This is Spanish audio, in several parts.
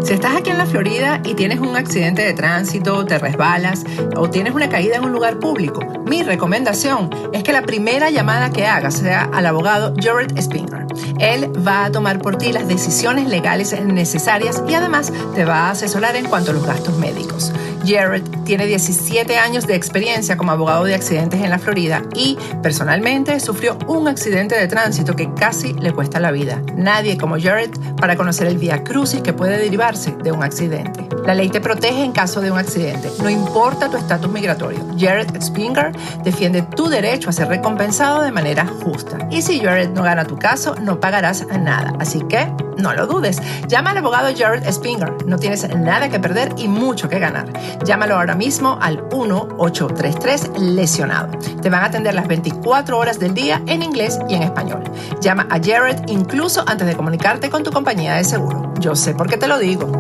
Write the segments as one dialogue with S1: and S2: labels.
S1: Si estás aquí en la Florida y tienes un accidente de tránsito, te resbalas o tienes una caída en un lugar público, mi recomendación es que la primera llamada que hagas sea al abogado Jared Spinger. Él va a tomar por ti las decisiones legales necesarias y además te va a asesorar en cuanto a los gastos médicos. Jared tiene 17 años de experiencia como abogado de accidentes en la Florida y personalmente sufrió un accidente de tránsito que casi le cuesta la vida. Nadie como Jared para conocer el vía crucis que puede derivarse de un accidente. La ley te protege en caso de un accidente, no importa tu estatus migratorio. Jared Spinger defiende tu derecho a ser recompensado de manera justa. Y si Jared no gana tu caso, no pagarás nada. Así que no lo dudes. Llama al abogado Jared Spinger. No tienes nada que perder y mucho que ganar. Llámalo ahora mismo al 1-833-LESIONADO. Te van a atender las 24 horas del día en inglés y en español. Llama a Jared incluso antes de comunicarte con tu compañía de seguro. Yo sé por qué te lo digo.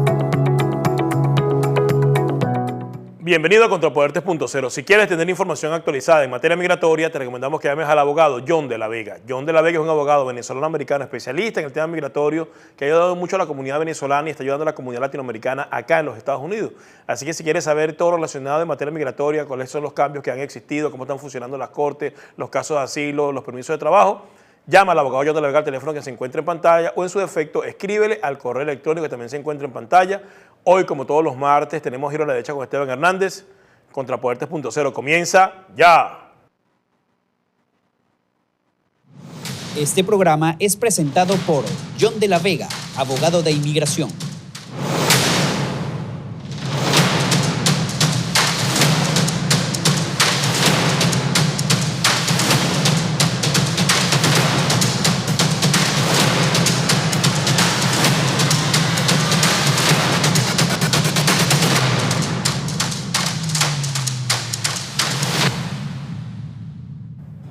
S2: Bienvenido a Contrapoder 3.0. Si quieres tener información actualizada en materia migratoria, te recomendamos que llames al abogado John de la Vega. John de la Vega es un abogado venezolano-americano especialista en el tema migratorio que ha ayudado mucho a la comunidad venezolana y está ayudando a la comunidad latinoamericana acá en los Estados Unidos. Así que si quieres saber todo relacionado en materia migratoria, cuáles son los cambios que han existido, cómo están funcionando las cortes, los casos de asilo, los permisos de trabajo, llama al abogado John de la Vega al teléfono que se encuentra en pantalla o en su defecto escríbele al correo electrónico que también se encuentra en pantalla. Hoy, como todos los martes, tenemos Giro a la Derecha con Esteban Hernández. Contrapoder 3.0 comienza ya.
S3: Este programa es presentado por John de la Vega, abogado de inmigración.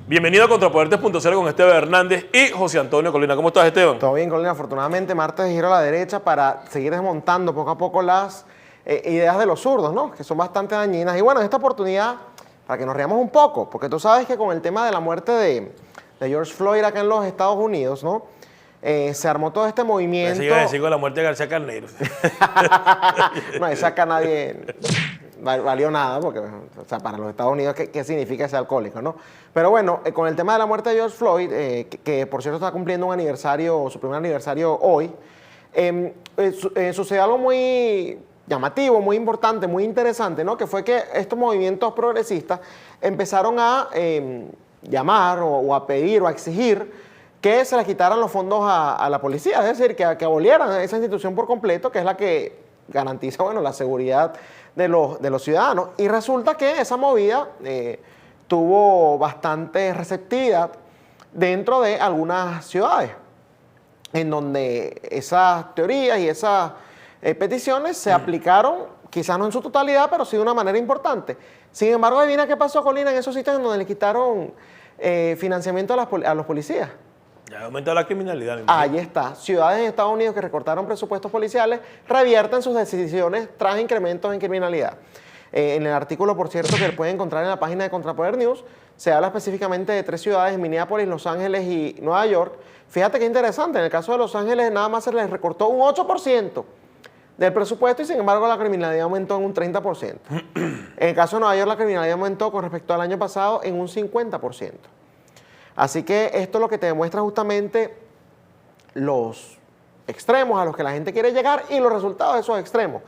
S2: Bienvenido a Contrapoder 3.0 con Esteban Hernández y José Antonio Colina. ¿Cómo estás, Esteban?
S4: Todo bien, Colina. Afortunadamente, martes de Giro a la Derecha para seguir desmontando poco a poco las ideas de los zurdos, ¿no? Que son bastante dañinas. Y bueno, en esta oportunidad, para que nos riamos un poco, porque tú sabes que con el tema de la muerte de George Floyd acá en los Estados Unidos, ¿no? Se armó todo este movimiento.
S2: Así iba a decir con la muerte de García Carneiro.
S4: No, esa acá nadie valió nada, porque o sea, para los Estados Unidos, ¿qué significa ese alcohólico, no? Pero bueno, con el tema de la muerte de George Floyd, que por cierto está cumpliendo un aniversario, su primer aniversario hoy, sucedió algo muy llamativo, muy importante, muy interesante, ¿no? Que fue que estos movimientos progresistas empezaron a llamar o a pedir o a exigir que se les quitaran los fondos a la policía, es decir, que abolieran esa institución por completo, que es la que garantiza, bueno, la seguridad de los ciudadanos. Y resulta que esa movida tuvo bastante receptividad dentro de algunas ciudades, en donde esas teorías y esas peticiones se aplicaron, quizás no en su totalidad, pero sí de una manera importante. Sin embargo, adivina qué pasó, Colina, en esos sitios en donde le quitaron financiamiento a los policías.
S2: Ya ha aumentado la criminalidad.
S4: Ahí está. Ciudades en Estados Unidos que recortaron presupuestos policiales revierten sus decisiones tras incrementos en criminalidad. En el artículo, por cierto, que pueden encontrar en la página de Contrapoder News, se habla específicamente de 3 ciudades, Minneapolis, Los Ángeles y Nueva York. Fíjate qué interesante, en el caso de Los Ángeles nada más se les recortó un 8% del presupuesto y sin embargo la criminalidad aumentó en un 30%. En el caso de Nueva York la criminalidad aumentó con respecto al año pasado en un 50%. Así que esto es lo que te demuestra justamente los extremos a los que la gente quiere llegar y los resultados de esos extremos.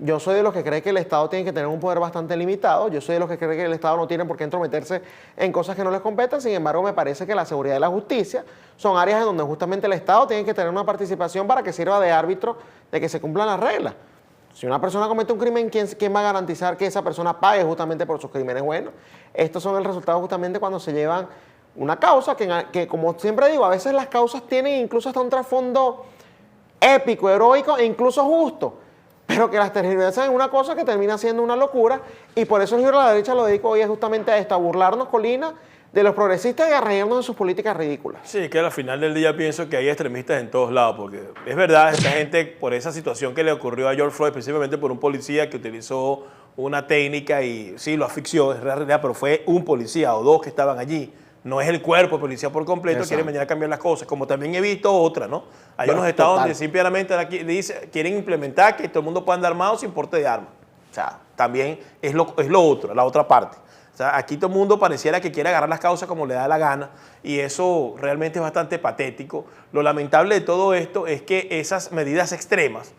S4: Yo soy de los que cree que el Estado tiene que tener un poder bastante limitado, yo soy de los que cree que el Estado no tiene por qué entrometerse en cosas que no les competen, sin embargo me parece que la seguridad y la justicia son áreas en donde justamente el Estado tiene que tener una participación para que sirva de árbitro de que se cumplan las reglas. Si una persona comete un crimen, ¿quién va a garantizar que esa persona pague justamente por sus crímenes? Bueno, estos son el resultado justamente cuando se llevan una causa que, como siempre digo, a veces las causas tienen incluso hasta un trasfondo épico, heroico e incluso justo, pero que las tergiversan en una cosa que termina siendo una locura, y por eso el Giro a la Derecha lo dedico hoy justamente a esto, a burlarnos, Colina, de los progresistas y a reírnos de sus políticas ridículas.
S2: Sí, que al final del día pienso que hay extremistas en todos lados, porque es verdad, esta gente, por esa situación que le ocurrió a George Floyd, específicamente por un policía que utilizó una técnica y sí, lo asfixió, es realidad, pero fue un policía o dos que estaban allí. No es el cuerpo de policía por completo,
S4: Exacto.
S2: quieren venir a cambiar las cosas. Como también he visto otra, ¿no? Hay unos estados
S4: total.
S2: donde simplemente quieren implementar que todo el mundo pueda andar armado sin porte de armas. O sea, también es lo otro, la otra parte. O sea, aquí todo el mundo pareciera que quiere agarrar las causas como le da la gana y eso realmente es bastante patético. Lo lamentable de todo esto es que esas medidas extremas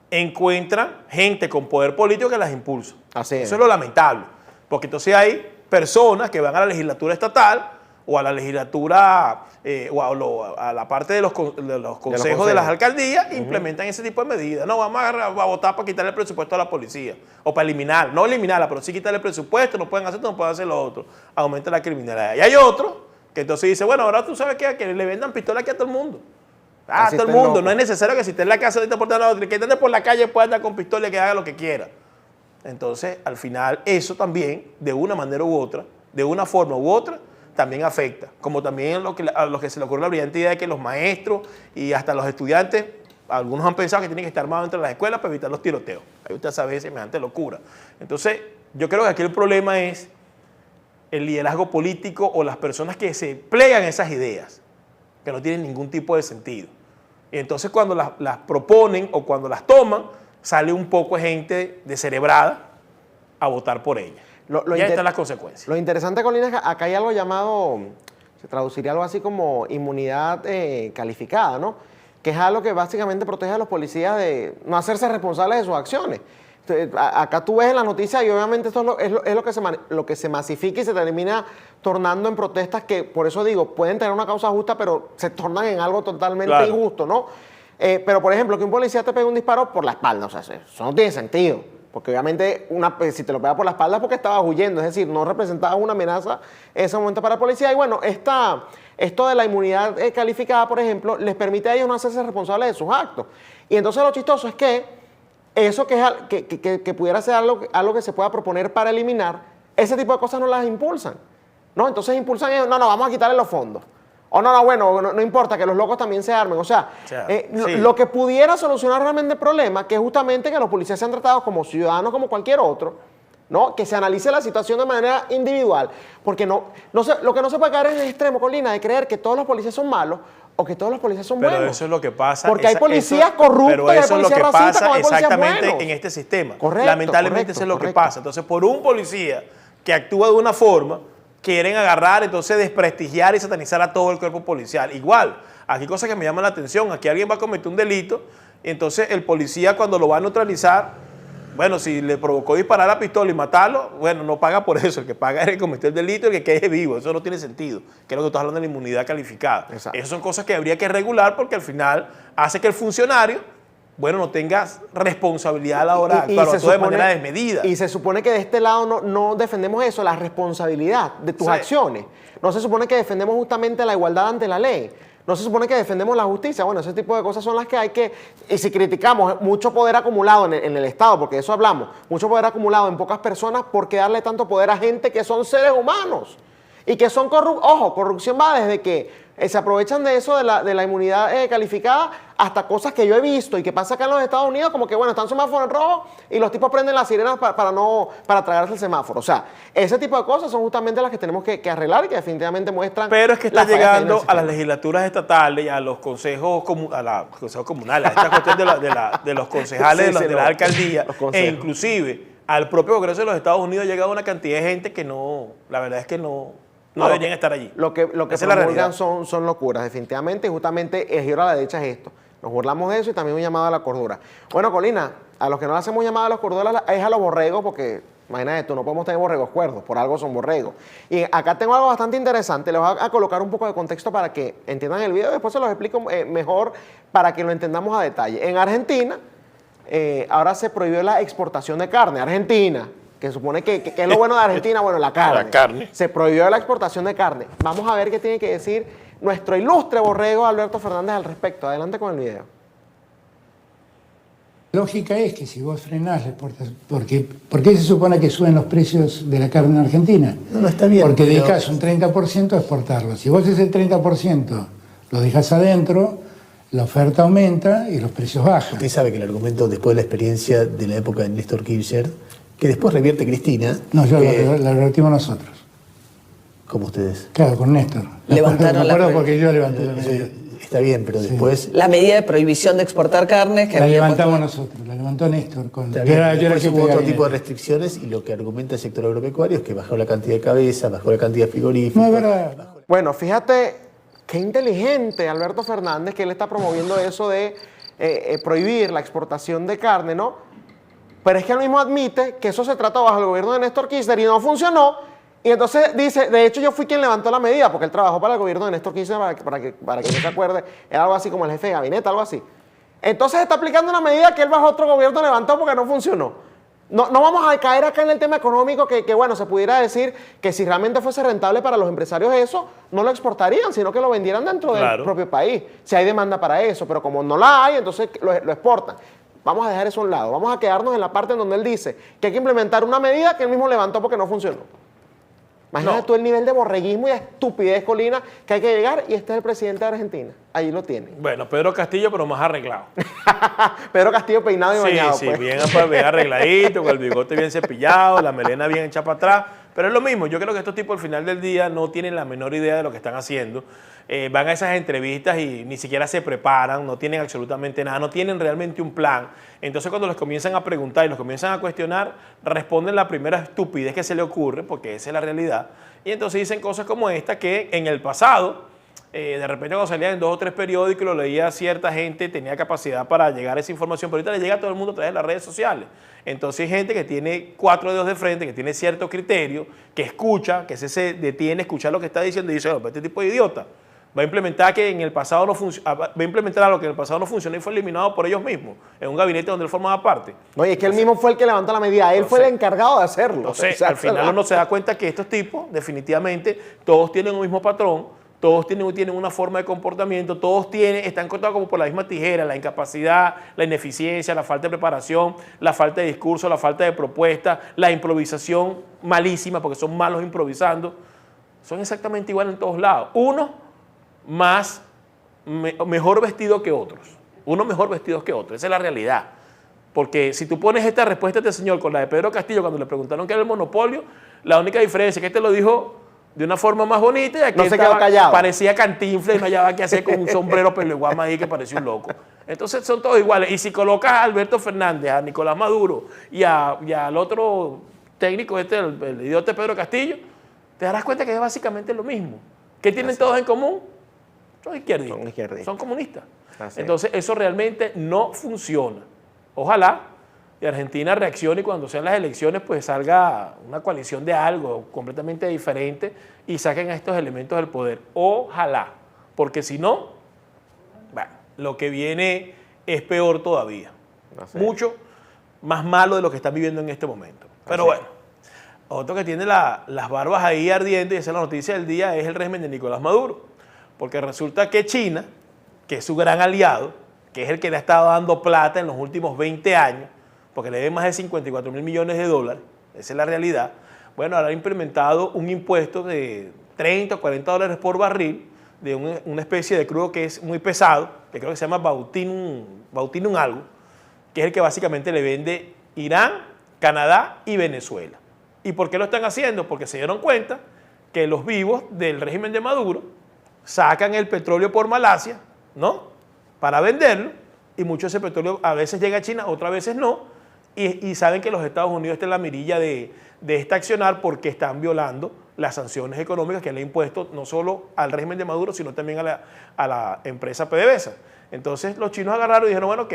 S2: encuentran gente con poder político que las impulsa.
S4: Así es.
S2: Eso es lo lamentable, porque entonces hay personas que van a la legislatura estatal o a la legislatura a la parte de los consejos de las alcaldías, implementan ese tipo de medidas. No, vamos a votar para quitarle el presupuesto a la policía o para eliminar, no eliminarla, pero sí quitarle el presupuesto, no pueden hacer esto, no pueden hacer lo otro, aumenta la criminalidad. Y hay otro que entonces dice, bueno, ahora tú sabes que le vendan pistola aquí a todo el mundo. A
S4: Así
S2: todo el
S4: está
S2: mundo,
S4: loco.
S2: no es necesario que si esté en la casa ahorita por lado, que esté por la calle pueda andar con pistola y que haga lo que quiera. Entonces, al final, eso también, de una manera u otra, de una forma u otra, también afecta. Como también a lo que se le ocurrió la brillante idea de que los maestros y hasta los estudiantes, algunos han pensado que tienen que estar armados dentro de las escuelas para evitar los tiroteos. Ahí usted sabe semejante locura. Entonces, yo creo que aquí el problema es el liderazgo político o las personas que se plegan esas ideas, que no tienen ningún tipo de sentido. Y entonces cuando las proponen o cuando las toman, sale un poco de gente descerebrada a votar por ellas. Ya están las consecuencias.
S4: Lo interesante, Colina, es que acá hay algo llamado, se traduciría algo así como inmunidad calificada, ¿no? Que es algo que básicamente protege a los policías de no hacerse responsables de sus acciones. Entonces, acá tú ves en la noticia y obviamente esto es lo que se masifica y se termina tornando en protestas que, por eso digo, pueden tener una causa justa, pero se tornan en algo totalmente injusto, ¿no? Pero, por ejemplo, que un policía te pegue un disparo por la espalda, o sea, eso no tiene sentido. Porque obviamente si te lo pega por la espalda es porque estabas huyendo, es decir, no representaba una amenaza en ese momento para la policía. Y bueno, esto de la inmunidad calificada, por ejemplo, les permite a ellos no hacerse responsables de sus actos. Y entonces lo chistoso es que eso que pudiera ser algo que se pueda proponer para eliminar, ese tipo de cosas no las impulsan, ¿no? Entonces impulsan ellos, no, vamos a quitarle los fondos. O bueno, no importa, que los locos también se armen. O sea,
S2: sí.
S4: lo que pudiera solucionar realmente el problema, que es justamente que los policías sean tratados como ciudadanos, como cualquier otro, ¿no? Que se analice la situación de manera individual. Porque lo que no se puede caer en el extremo, Colina, de creer que todos los policías son malos o que todos los policías son buenos.
S2: Pero eso es lo que pasa.
S4: Porque hay policías corruptos,
S2: pero eso
S4: hay
S2: es lo que
S4: policías racistas,
S2: pasa
S4: como hay policías
S2: exactamente
S4: buenos.
S2: en este sistema.
S4: Correcto,
S2: Lamentablemente eso es lo que pasa. Entonces, por un policía que actúa de una forma, quieren agarrar, entonces desprestigiar y satanizar a todo el cuerpo policial. Igual, aquí cosas que me llaman la atención, aquí alguien va a cometer un delito, y entonces el policía cuando lo va a neutralizar, bueno, si le provocó disparar la pistola y matarlo, bueno, no paga por eso, el que paga es el que cometió el delito y el que quede vivo, eso no tiene sentido, que es lo que estás hablando de la inmunidad calificada.
S4: Exacto.
S2: Esas son cosas que habría que regular porque al final hace que el funcionario, bueno, no tengas responsabilidad a la hora de actuar, de manera desmedida.
S4: Y se supone que de este lado no defendemos eso, la responsabilidad de tus acciones. No se supone que defendemos justamente la igualdad ante la ley. No se supone que defendemos la justicia. Bueno, ese tipo de cosas son las que hay que... Y si criticamos mucho poder acumulado en el Estado, porque de eso hablamos, mucho poder acumulado en pocas personas, ¿por qué darle tanto poder a gente que son seres humanos? Y que son corruptos. Ojo, corrupción va desde que se aprovechan de eso, de la inmunidad calificada, hasta cosas que yo he visto y que pasa acá en los Estados Unidos, como que, bueno, están semáforos en rojo y los tipos prenden las sirenas para tragarse el semáforo. O sea, ese tipo de cosas son justamente las que tenemos que arreglar y que definitivamente muestran...
S2: Pero es que está
S4: las fallas que hay en el
S2: llegando a las
S4: sistema.
S2: legislaturas estatales y a los consejos, consejos comunales, a esta cuestión de los concejales
S4: Sí,
S2: de la alcaldía,
S4: los consejos.
S2: e inclusive al propio Congreso de los Estados Unidos ha llegado una cantidad de gente que no, la verdad es que no deberían estar allí.
S4: Lo que
S2: Esa es la
S4: promulgan
S2: realidad.
S4: son locuras, definitivamente, y justamente el giro a la derecha es esto. Nos burlamos de eso y también un llamado a la cordura. Bueno, Colina, a los que no le hacemos llamado a la cordura es a los borregos, porque imagínate tú, no podemos tener borregos cuerdos, por algo son borregos. Y acá tengo algo bastante interesante, les voy a colocar un poco de contexto para que entiendan el video, después se los explico mejor para que lo entendamos a detalle. En Argentina, ahora se prohibió la exportación de carne. Argentina, que supone que es lo bueno de Argentina, bueno, la carne.
S2: La carne.
S4: Se prohibió la exportación de carne. Vamos a ver qué tiene que decir nuestro ilustre borrego Alberto Fernández al respecto. Adelante con el video.
S5: Lógica es que si vos frenás la exportación, ¿por qué se supone que suben los precios de la carne en Argentina?
S6: No, está bien.
S5: Porque
S6: pero-
S5: dedicás un 30% a exportarlo. Si vos ese 30% lo dejas adentro, la oferta aumenta y los precios bajan.
S6: Usted sabe que el argumento, después de la experiencia de la época de Néstor Kirchner, que después revierte Cristina...
S5: No, lo revertimos nosotros.
S6: como ustedes.
S5: Claro, con Néstor.
S7: Levantaron
S5: Me acuerdo
S7: la
S5: porque yo levanté la
S6: Eso
S5: medida.
S6: está bien, pero después...
S7: La medida de prohibición de exportar carnes que
S5: La
S7: había
S5: levantamos
S7: puesto-
S5: nosotros, la levantó Néstor.
S6: Está
S5: Yo
S6: bien,
S5: era el
S6: después
S5: jefe
S6: hubo
S5: de
S6: otro
S5: gabinete.
S6: tipo de restricciones y lo que argumenta el sector agropecuario es que bajó la cantidad de cabezas, bajó la cantidad de frigoríficos.
S5: No, es verdad.
S4: Bueno, fíjate qué inteligente Alberto Fernández, que él está promoviendo eso de prohibir la exportación de carne, ¿no? Pero es que él mismo admite que eso se trató bajo el gobierno de Néstor Kirchner y no funcionó. Y entonces dice, de hecho yo fui quien levantó la medida, porque él trabajó para el gobierno de Néstor Kirchner, para que no se acuerde, era algo así como el jefe de gabinete, algo así. Entonces está aplicando una medida que él bajo otro gobierno levantó porque no funcionó. No vamos a caer acá en el tema económico que, bueno, se pudiera decir que si realmente fuese rentable para los empresarios eso, no lo exportarían, sino que lo vendieran dentro del propio país, si hay demanda para eso, pero como no la hay, entonces lo exportan. Vamos a dejar eso a un lado, vamos a quedarnos en la parte en donde él dice que hay que implementar una medida que él mismo levantó porque no funcionó. Imagínate tú el nivel de borreguismo y de estupidez, Colina, que hay que llegar, y este es el presidente de Argentina. Ahí lo tienen.
S2: Bueno, Pedro Castillo, pero más arreglado.
S4: Pedro Castillo peinado y
S2: Sí,
S4: bañado,
S2: sí,
S4: pues.
S2: bien arregladito, con el bigote bien cepillado, la melena bien hecha para atrás. Pero es lo mismo, yo creo que estos tipos al final del día no tienen la menor idea de lo que están haciendo. Van a esas entrevistas y ni siquiera se preparan, no tienen absolutamente nada, no tienen realmente un plan. Entonces cuando les comienzan a preguntar y los comienzan a cuestionar, responden la primera estupidez que se le ocurre, porque esa es la realidad. Y entonces dicen cosas como esta que en el pasado, de repente cuando salían en 2 o 3 periódicos, lo leía cierta gente, tenía capacidad para llegar a esa información, pero ahorita le llega a todo el mundo a través de las redes sociales. Entonces hay gente que tiene 4 dedos de frente, que tiene cierto criterio, que escucha, que se detiene a escuchar lo que está diciendo y dice, oh, este tipo de idiota va a implementar que en el pasado no va a implementar algo que en el pasado no funcionó y fue eliminado por ellos mismos, en un gabinete donde él formaba parte.
S4: No, y es que él mismo fue el que levantó la medida, él fue el encargado de hacerlo.
S2: Entonces, al final uno se da cuenta que estos tipos, definitivamente, todos tienen un mismo patrón, todos tienen una forma de comportamiento, todos están cortados como por la misma tijera, la incapacidad, la ineficiencia, la falta de preparación, la falta de discurso, la falta de propuesta, la improvisación malísima, porque son malos improvisando, son exactamente iguales en todos lados. Uno mejor vestido que otros, uno mejor vestido que otros, esa es la realidad. Porque si tú pones esta respuesta de este señor con la de Pedro Castillo cuando le preguntaron qué era el monopolio, la única diferencia es que este lo dijo de una forma más bonita y aquí
S4: no se quedó callado.
S2: Parecía Cantinflas y no hallaba qué hacer con un sombrero peleguama ahí que parecía un loco. Entonces son todos iguales. Y si colocas a Alberto Fernández, a Nicolás Maduro y al otro técnico, el idiota Pedro Castillo, te darás cuenta que es básicamente lo mismo. ¿Qué tienen todos en común? Son izquierdistas, son comunistas. Entonces eso realmente no funciona. Ojalá y Argentina reaccione y cuando sean las elecciones pues salga una coalición de algo completamente diferente y saquen a estos elementos del poder. Ojalá, porque si no, bueno, lo que viene es peor todavía. Mucho más malo de lo que están viviendo en este momento. Pero bueno, otro que tiene las barbas ahí ardiendo, y esa es la noticia del día, es el régimen de Nicolás Maduro. Porque resulta que China, que es su gran aliado, que es el que le ha estado dando plata en los últimos 20 años, porque le debe más de 54.000 millones de dólares, esa es la realidad, bueno, ahora ha implementado un impuesto de 30 o 40 dólares por barril de una especie de crudo que es muy pesado, que creo que se llama Bautinum algo, que es el que básicamente le vende Irán, Canadá y Venezuela. ¿Y por qué lo están haciendo? Porque se dieron cuenta que los vivos del régimen de Maduro sacan el petróleo por Malasia, ¿no?, para venderlo, y mucho de ese petróleo a veces llega a China, otras veces no, y saben que los Estados Unidos están en la mirilla de este accionar porque están violando las sanciones económicas que le ha impuesto no solo al régimen de Maduro, sino también a la empresa PDVSA. Entonces los chinos agarraron y dijeron, bueno, ok,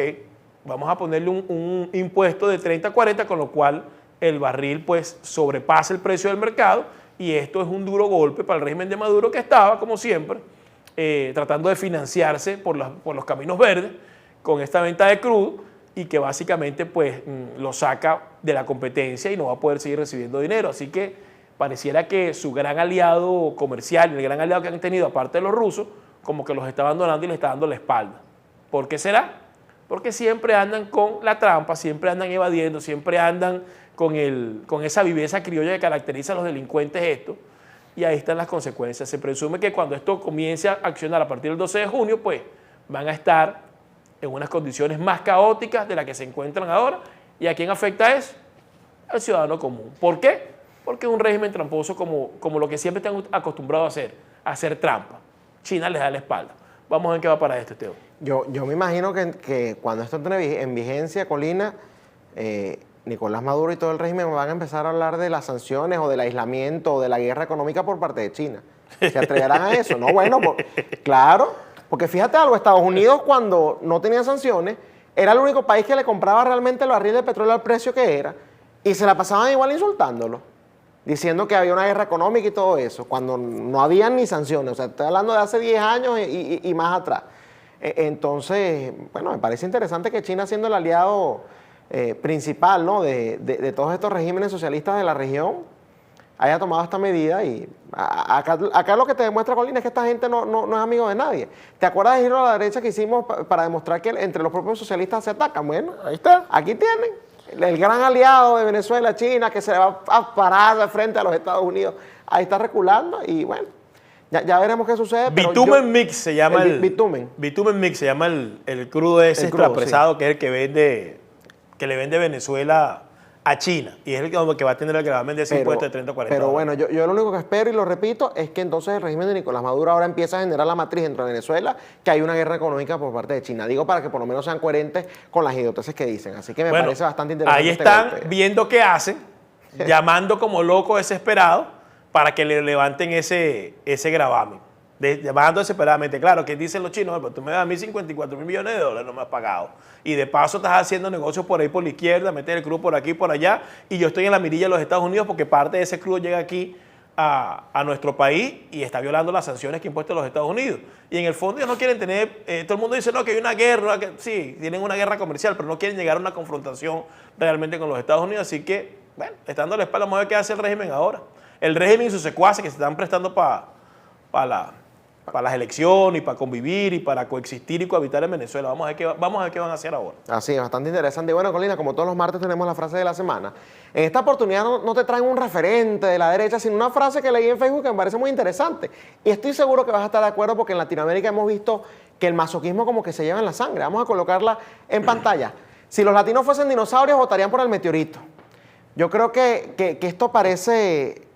S2: vamos a ponerle un impuesto de 30 a 40, con lo cual el barril pues sobrepasa el precio del mercado, y esto es un duro golpe para el régimen de Maduro, que estaba, como siempre, tratando de financiarse por los caminos verdes con esta venta de crudo, y que básicamente pues lo saca de la competencia y no va a poder seguir recibiendo dinero. Así que pareciera que su gran aliado comercial, el gran aliado que han tenido aparte de los rusos, como que los está abandonando y le está dando la espalda. ¿Por qué será? Porque siempre andan con la trampa, siempre andan evadiendo, siempre andan con esa viveza criolla que caracteriza a los delincuentes esto, y ahí están las consecuencias. Se presume que cuando esto comience a accionar a partir del 12 de junio, pues van a estar en unas condiciones más caóticas de las que se encuentran ahora. ¿Y a quién afecta eso? Al ciudadano común. ¿Por qué? porque es un régimen tramposo como lo que siempre están acostumbrados a hacer trampa. China les da la espalda. Vamos a ver qué va para esto, Esteban.
S4: Yo me imagino que cuando esto entre en vigencia, Colina, Nicolás Maduro y todo el régimen van a empezar a hablar de las sanciones o del aislamiento o de la guerra económica por parte de China. ¿Se atreverán a eso? No, bueno, claro, porque fíjate algo, Estados Unidos cuando no tenía sanciones era el único país que le compraba realmente los barriles de petróleo al precio que era y se la pasaban igual insultándolo, diciendo que había una guerra económica y todo eso, cuando no habían ni sanciones. O sea, estoy hablando de hace 10 años y más atrás. Entonces, bueno, me parece interesante que China, siendo el aliado principal, ¿no?, de todos estos regímenes socialistas de la región, haya tomado esta medida. Y acá lo que te demuestra, Colina, es que esta gente no es amigo de nadie. ¿Te acuerdas de Giro a la Derecha que hicimos para demostrar que entre los propios socialistas se atacan? Bueno, ahí está, aquí tienen. El gran aliado de Venezuela, China, que se va a parar de frente a los Estados Unidos, ahí está reculando y bueno, ya veremos qué sucede.
S2: Bitumen Mix se llama el
S4: bitumen.
S2: Bitumen Mix se llama el crudo ese extrapresado, sí, que es el que le vende Venezuela a China y es el que va a tener el gravamen de ese impuesto de 30 o 40
S4: Pero
S2: dólares.
S4: bueno, yo lo único que espero y lo repito es que entonces el régimen de Nicolás Maduro ahora empieza a generar la matriz dentro de Venezuela que hay una guerra económica por parte de China. Digo, para que por lo menos sean coherentes con las idioteces que dicen. Así que me parece bastante interesante.
S2: Ahí están viendo qué hacen, llamando como loco desesperado para que le levanten ese gravamen. Llamando desesperadamente. Claro, que dicen los chinos, pero tú me das a mí 54 mil millones de dólares, no me has pagado. Y de paso estás haciendo negocios por ahí por la izquierda, meter el crudo por aquí y por allá, y yo estoy en la mirilla de los Estados Unidos porque parte de ese crudo llega aquí a nuestro país y está violando las sanciones que ha impuesto los Estados Unidos. Y en el fondo ellos no quieren tener, todo el mundo dice, no, que hay una guerra, sí, tienen una guerra comercial, pero no quieren llegar a una confrontación realmente con los Estados Unidos. Así que, bueno, estando a la espalda, vamos a ver qué hace el régimen ahora. El régimen y sus secuaces que se están prestando para las elecciones y para convivir y para coexistir y cohabitar en Venezuela. Vamos a ver qué van a hacer ahora.
S4: Así es, bastante interesante. Y bueno, Colina, como todos los martes tenemos la frase de la semana. En esta oportunidad no te traen un referente de la derecha, sino una frase que leí en Facebook que me parece muy interesante. Y estoy seguro que vas a estar de acuerdo porque en Latinoamérica hemos visto que el masoquismo como que se lleva en la sangre. Vamos a colocarla en pantalla. Si los latinos fuesen dinosaurios, votarían por el meteorito. Yo creo que esto parece,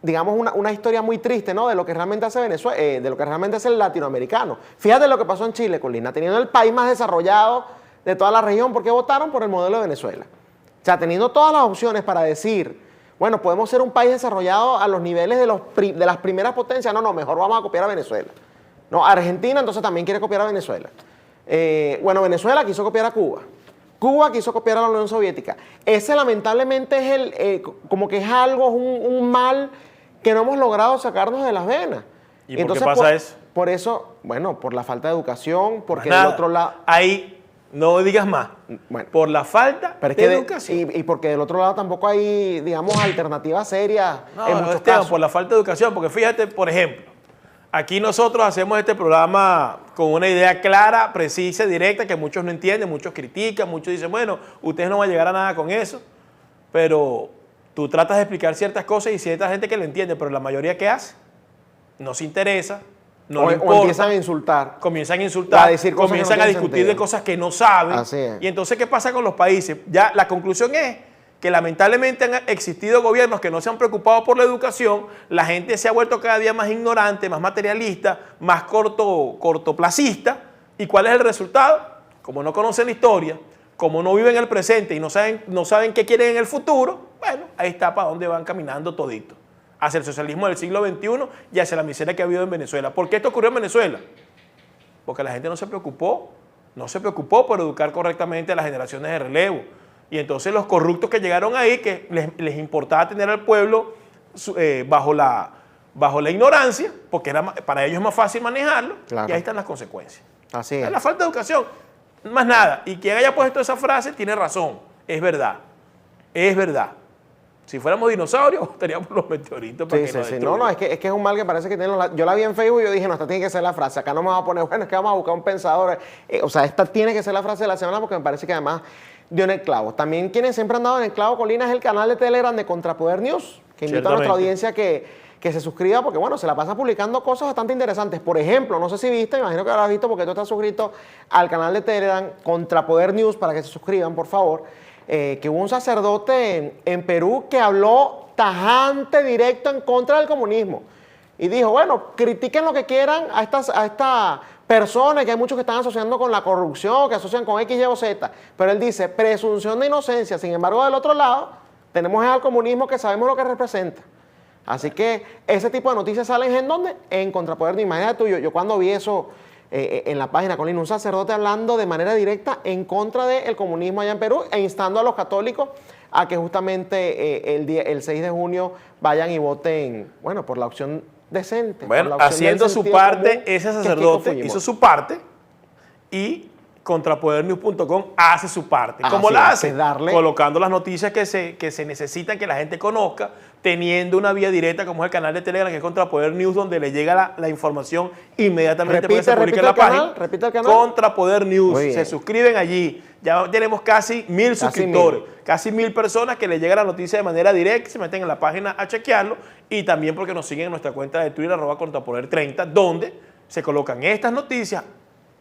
S4: digamos, una historia muy triste, ¿no?, de lo que realmente hace Venezuela, de lo que realmente hace el latinoamericano. Fíjate lo que pasó en Chile, Colina, teniendo el país más desarrollado de toda la región, ¿por qué votaron por el modelo de Venezuela? O sea, teniendo todas las opciones para decir, bueno, podemos ser un país desarrollado a los niveles de las primeras potencias, no, mejor vamos a copiar a Venezuela. No, Argentina entonces también quiere copiar a Venezuela. Bueno, Venezuela quiso copiar a Cuba. Cuba quiso copiar a la Unión Soviética. Ese lamentablemente es como que es algo, un mal que no hemos logrado sacarnos de las venas.
S2: ¿Y por qué pasa eso?
S4: Por eso, bueno, por la falta de educación, porque del otro lado...
S2: Ahí no digas más.
S4: Bueno,
S2: por la falta de educación.
S4: Y porque del otro lado tampoco hay, digamos, alternativas serias en muchos casos.
S2: Por la falta de educación, porque fíjate, por ejemplo, aquí nosotros hacemos este programa con una idea clara, precisa, directa, que muchos no entienden, muchos critican, muchos dicen, bueno, ustedes no van a llegar a nada con eso, pero tú tratas de explicar ciertas cosas y cierta gente que lo entiende, pero la mayoría ¿qué hace? No se interesa, no le importa.
S4: O empiezan a insultar.
S2: Comienzan a insultar, comienzan a discutir
S4: sentido.
S2: de cosas que no saben.
S4: Así es.
S2: Y entonces, ¿qué pasa con los países? Ya la conclusión es que lamentablemente han existido gobiernos que no se han preocupado por la educación, la gente se ha vuelto cada día más ignorante, más materialista, más cortoplacista. ¿Y cuál es el resultado? Como no conocen la historia, como no viven el presente y no saben qué quieren en el futuro, bueno, ahí está para dónde van caminando todito. Hacia el socialismo del siglo XXI y hacia la miseria que ha habido en Venezuela. ¿Por qué esto ocurrió en Venezuela? Porque la gente no se preocupó por educar correctamente a las generaciones de relevo. Y entonces los corruptos que llegaron ahí, que les importaba tener al pueblo bajo la ignorancia, porque para ellos es más fácil manejarlo, claro. Y ahí están las consecuencias.
S4: Así es.
S2: La falta de educación, más nada. Y quien haya puesto esa frase tiene razón, es verdad. Es verdad. Si fuéramos dinosaurios, estaríamos los meteoritos para que nos destruyan.
S4: No, es que es un mal que parece que tienen yo la vi en Facebook y yo dije, no, esta tiene que ser la frase. Acá no me va a poner, bueno, es que vamos a buscar un pensador. O sea, esta tiene que ser la frase de la semana porque me parece que además dio en el clavo. También quienes siempre han dado en el clavo, Colina, es el canal de Telegram de Contrapoder News, que invito a nuestra audiencia que se suscriba porque, bueno, se la pasa publicando cosas bastante interesantes. Por ejemplo, no sé si viste, me imagino que habrás visto porque tú estás suscrito al canal de Telegram Contrapoder News para que se suscriban, por favor. Que hubo un sacerdote en Perú que habló tajante, directo en contra del comunismo. Y dijo, bueno, critiquen lo que quieran a estas personas, que hay muchos que están asociando con la corrupción, que asocian con X, Y o Z. Pero él dice, presunción de inocencia. Sin embargo, del otro lado, tenemos al comunismo que sabemos lo que representa. Así que ese tipo de noticias salen ¿en dónde? En Contrapoder. Imagínate tú, yo cuando vi eso en la página con un sacerdote hablando de manera directa en contra del comunismo allá en Perú e instando a los católicos a que justamente el 6 de junio vayan y voten, bueno, por la opción decente.
S2: Bueno,
S4: por la opción
S2: haciendo
S4: del
S2: su
S4: sentido
S2: parte,
S4: común,
S2: ese
S4: que es Keiko
S2: sacerdote
S4: Fujimori.
S2: hizo su parte y Contrapodernews.com hace su parte. ¿Cómo
S4: Así
S2: la
S4: es,
S2: hace?
S4: es darle-
S2: Colocando las noticias que se necesitan que la gente conozca, teniendo una vía directa como es el canal de Telegram, que es Contrapoder News, donde le llega la información inmediatamente porque se publica en la página.
S4: Repite el canal.
S2: Contrapoder News.
S4: Muy bien.
S2: Se suscriben allí. Ya tenemos casi 1000 suscriptores. Casi 1000 personas que le llega la noticia de manera directa, se meten en la página a chequearlo y también porque nos siguen en nuestra cuenta de Twitter, @Contrapoder30, donde se colocan estas noticias,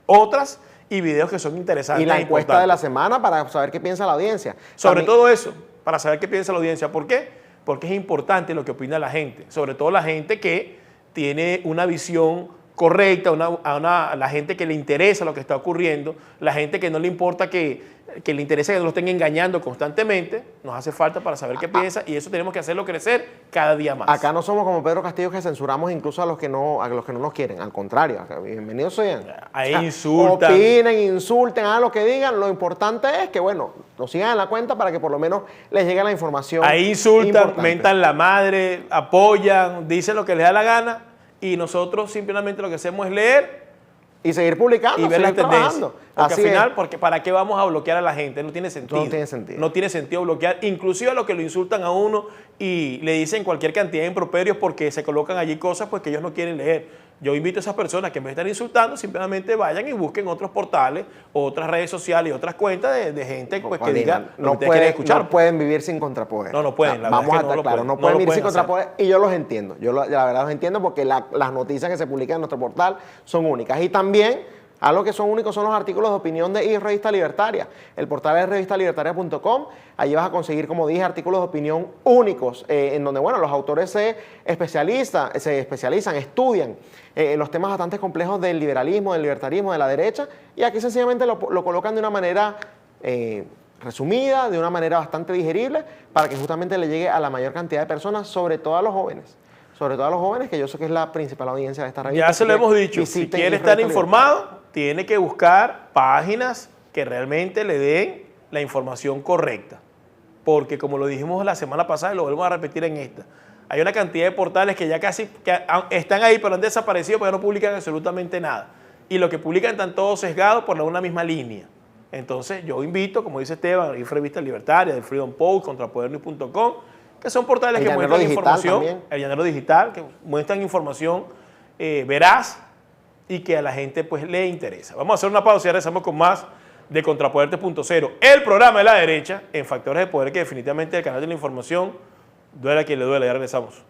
S2: otras y videos que son interesantes.
S4: Y la
S2: e
S4: encuesta
S2: importantes.
S4: de la semana para saber qué piensa la audiencia.
S2: Sobre
S4: También-
S2: todo eso, para saber qué piensa la audiencia. ¿Por qué? Porque es importante lo que opina la gente, sobre todo la gente que tiene una visión correcta, la gente que le interesa lo que está ocurriendo, la gente que no le importa que le interesa que no lo estén engañando constantemente, nos hace falta para saber qué piensa y eso tenemos que hacerlo crecer cada día más.
S4: Acá no somos como Pedro Castillo que censuramos incluso a los que no nos quieren. Al contrario, acá, bienvenidos sean.
S2: Ahí
S4: O sea,
S2: insultan.
S4: Opinen, insulten, hagan lo que digan. Lo importante es que, bueno, nos sigan en la cuenta para que por lo menos les llegue la información.
S2: Ahí insultan,
S4: importante.
S2: mentan la madre, apoyan, dicen lo que les da la gana y nosotros simplemente lo que hacemos es leer
S4: Y seguir publicando,
S2: y ver las
S4: seguir
S2: tendencias.
S4: trabajando.
S2: Porque
S4: Así
S2: al final,
S4: es.
S2: porque ¿para qué vamos a bloquear a la gente? No tiene sentido.
S4: No tiene sentido.
S2: No tiene sentido bloquear, inclusive a los que lo insultan a uno y le dicen cualquier cantidad de improperios porque se colocan allí cosas pues, que ellos no quieren leer. Yo invito a esas personas que en vez de estar insultando, simplemente vayan y busquen otros portales, otras redes sociales y otras cuentas de gente pues, que diga lo que
S4: no
S2: ustedes quieren escuchar.
S4: no pueden vivir sin contrapoder.
S2: No, no pueden, la verdad
S4: Vamos
S2: es
S4: a
S2: que no
S4: estar
S2: lo
S4: claros,
S2: pueden.
S4: no
S2: No
S4: pueden
S2: lo
S4: vivir sin
S2: pueden hacer.
S4: contrapoder y yo los entiendo. La verdad los entiendo porque las noticias que se publican en nuestro portal son únicas. Y también algo que son únicos son los artículos de opinión de Revista Libertaria. El portal es revistalibertaria.com. Allí vas a conseguir, como dije, artículos de opinión únicos, en donde, bueno, los autores se especializan, estudian los temas bastante complejos del liberalismo, del libertarismo, de la derecha, y aquí sencillamente lo colocan de una manera resumida, de una manera bastante digerible, para que justamente le llegue a la mayor cantidad de personas, sobre todo a los jóvenes. Sobre todo a los jóvenes, que yo sé que es la principal audiencia de esta revista.
S2: Ya se lo
S4: Así que
S2: hemos dicho, si
S4: visiten
S2: quiere
S4: Revista
S2: estar
S4: Libertaria.
S2: informado, tiene que buscar páginas que realmente le den la información correcta. Porque como lo dijimos la semana pasada y lo volvemos a repetir en esta, hay una cantidad de portales que ya casi están ahí, pero han desaparecido porque no publican absolutamente nada. Y lo que publican están todos sesgados por una misma línea. Entonces yo invito, como dice Esteban, a Revista Libertaria, del Freedom Post, Contrapodernews.com, que son portales
S4: El
S2: que
S4: Llanero
S2: muestran
S4: Digital
S2: información,
S4: también.
S2: el Llanero Digital, que muestran información veraz y que a la gente pues le interesa. Vamos a hacer una pausa y regresamos con más de Contrapoder 3.0, el programa de la derecha en Factores de Poder, que definitivamente el canal de la información duele a quien le duele. Ya regresamos.